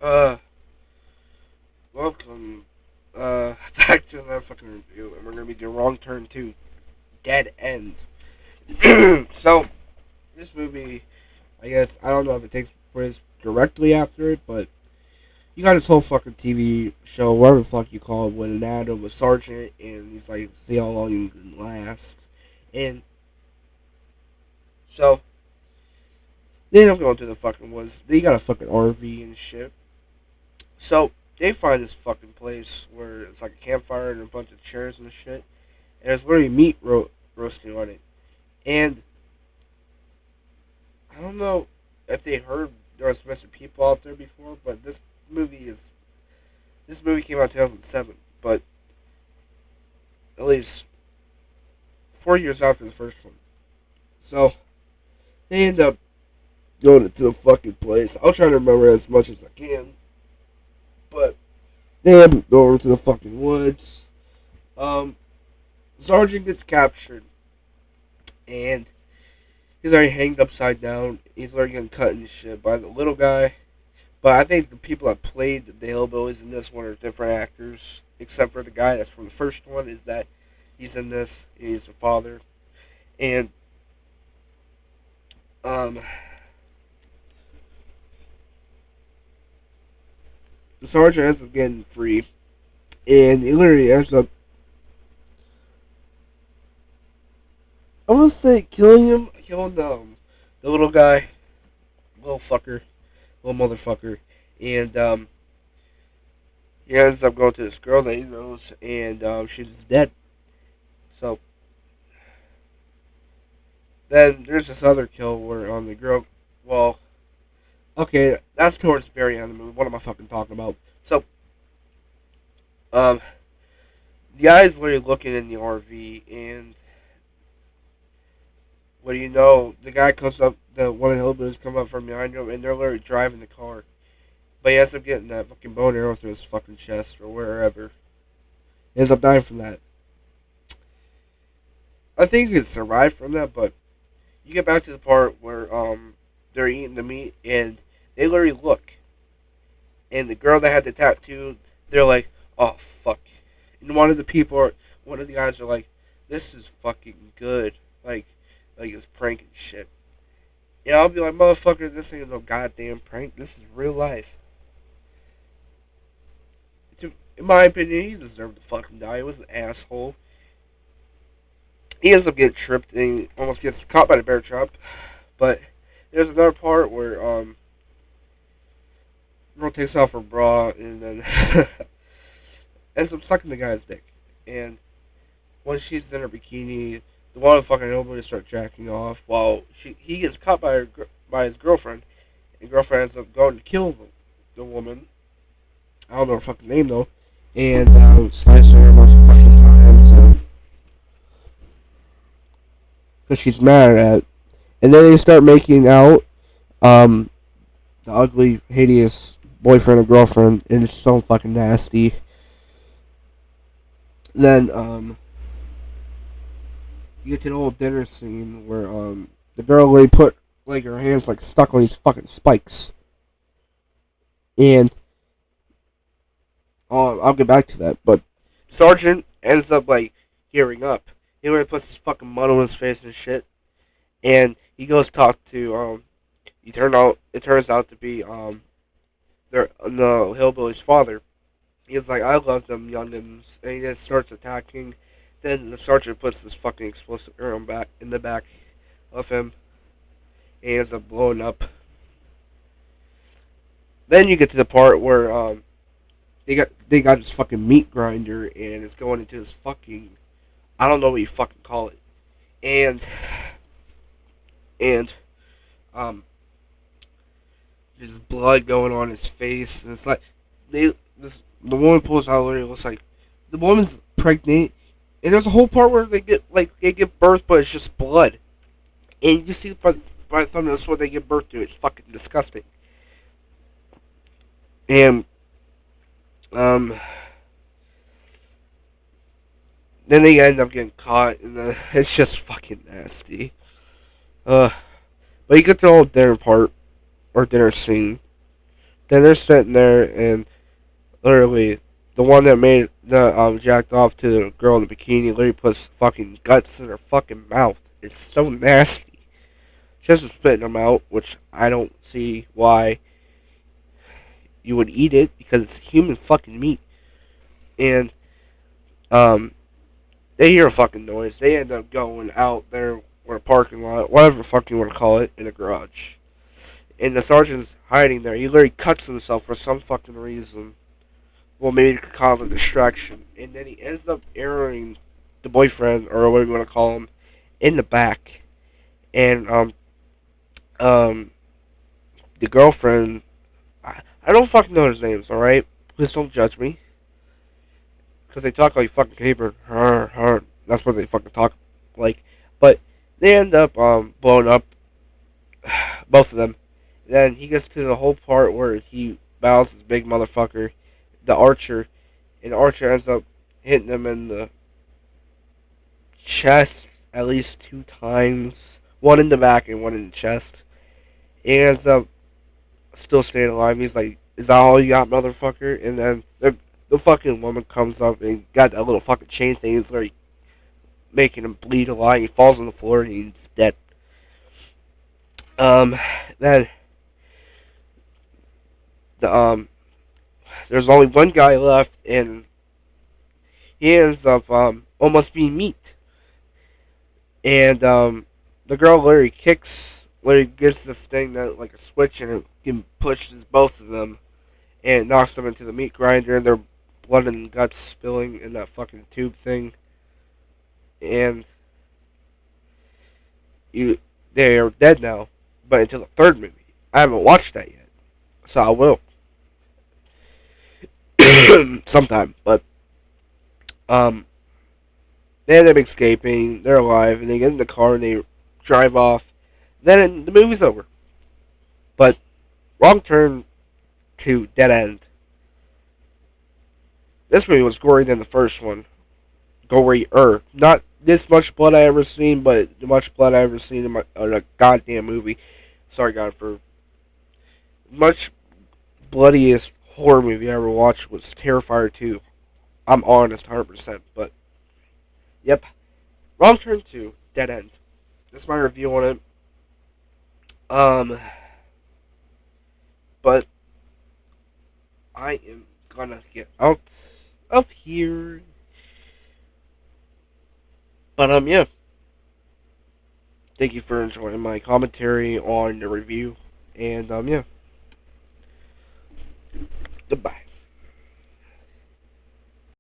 Uh, welcome, back to another fucking review, and we're gonna be doing Wrong Turn 2, Dead End. So, this movie, I guess, I don't know if it takes place directly after it, but you got this whole fucking TV show, whatever the fuck you call it, with an ad of a sergeant, and he's like, see how long you can last. And, so, they end up going to the fucking woods. They got a fucking RV and shit. So, they find this fucking place where it's like a campfire and a bunch of chairs and shit. And there's literally meat roasting on it. And I don't know if they heard there was missing people out there before, but this movie came out in 2007, but at least 4 years after the first one. So they end up going into the fucking place. I'll try to remember as much as I can, but they end up going to the fucking woods. Um, Sergeant gets captured, and he's already hanged upside down. He's already getting cut and shit by the little guy. But I think the people that played the hillbillies in this one are different actors, except for the guy that's from the first one. Is that he's in this? He's the father, and um, the sergeant ends up getting free, and he literally ends up, I want to say, killing the little guy, little fucker, little motherfucker, and he ends up going to this girl that he knows, and she's dead. So then there's this other kill where the girl, well, okay, that's towards the very end of the movie. What am I fucking talking about? So um, the guy's literally looking in the RV, and what do you know? The guy comes up, the one of the hillbillies come up from behind him, and they're literally driving the car. But he ends up getting that fucking bone arrow through his fucking chest or wherever. He ends up dying from that. I think he could survive from that, but you get back to the part where they're eating the meat and they literally look, and the girl that had the tattoo, they're like, oh fuck. And one of the guys are like, this is fucking good, like it's prank and shit. Yeah, I'll be like, motherfucker, this ain't no goddamn prank. This is real life. In my opinion, he deserved to fucking die. He was an asshole. He ends up getting tripped and he almost gets caught by the bear trap. But there's another part where girl takes off her bra and then ends up sucking the guy's dick. And when she's in her bikini, the one fucking hillbilly start jacking off while he gets caught by his girlfriend. And girlfriend ends up going to kill the woman. I don't know her fucking name though. And slicing her a bunch of fucking times. Because she's mad at it. And then they start making out. Um, the ugly, hideous boyfriend or girlfriend, and it's so fucking nasty. Then you get to the whole dinner scene where the girl really put like her hands like stuck on these fucking spikes, and I'll get back to that. But Sergeant ends up like gearing up. He really puts his fucking mud on his face and shit, and he goes talk to it turns out to be the hillbilly's father. He's like, I love them youngins, and he just starts attacking. Then the sergeant puts this fucking explosive arrow back in the back of him, and he ends up blowing up. Then you get to the part where they got this fucking meat grinder, and it's going into this fucking, I don't know what you fucking call it, and um there's blood going on his face, and it's like the woman pulls out literally looks like the woman's pregnant, and there's a whole part where they give birth, but it's just blood, and you see by the time that's what they give birth to. It's fucking disgusting, and um then they end up getting caught, and it's just fucking nasty. Uh, but you get the whole dinner part or dinner scene Then they're sitting there and literally the one that made the jacked off to the girl in the bikini literally puts fucking guts in her fucking mouth. It's so nasty. She has to spit them out, which I don't see why you would eat it because it's human fucking meat. And um, they hear a fucking noise. They end up going out there or a parking lot, whatever the fuck you want to call it, in a garage. And the sergeant's hiding there. He literally cuts himself for some fucking reason. Well, maybe it could cause a distraction. And then he ends up arrowing the boyfriend, or whatever you want to call him, in the back. And um, the girlfriend, I don't fucking know his names, alright? Please don't judge me. Because they talk like fucking caper. That's what they fucking talk like. But they end up blowing up, both of them. Then he gets to the whole part where he bows this big motherfucker, the archer, and the archer ends up hitting him in the chest at least 2 times. One in the back and one in the chest. He ends up still staying alive. He's like, "Is that all you got, motherfucker?" And then the fucking woman comes up and got that little fucking chain thing. He's like making him bleed a lot. He falls on the floor and he's dead. Then the there's only one guy left, and he ends up almost being meat. And the girl literally gets this thing that like a switch, and it pushes both of them, and it knocks them into the meat grinder, and their blood and guts spilling in that fucking tube thing, and they are dead now. But until the third movie, I haven't watched that yet, so I will sometime. But they end up escaping. They're alive, and they get in the car and they drive off. Then the movie's over. But wrong turn to dead end. This movie was gorier than the first one. Gorier. Not this much blood I ever seen, but the much blood I ever seen in a goddamn movie. Sorry, God, for much bloodiest horror movie I ever watched was Terrifier 2. I'm honest, 100%. But yep, wrong turn to dead end. That's my review on it. But I am gonna get out of here. But yeah. Thank you for enjoying my commentary on the review. And yeah.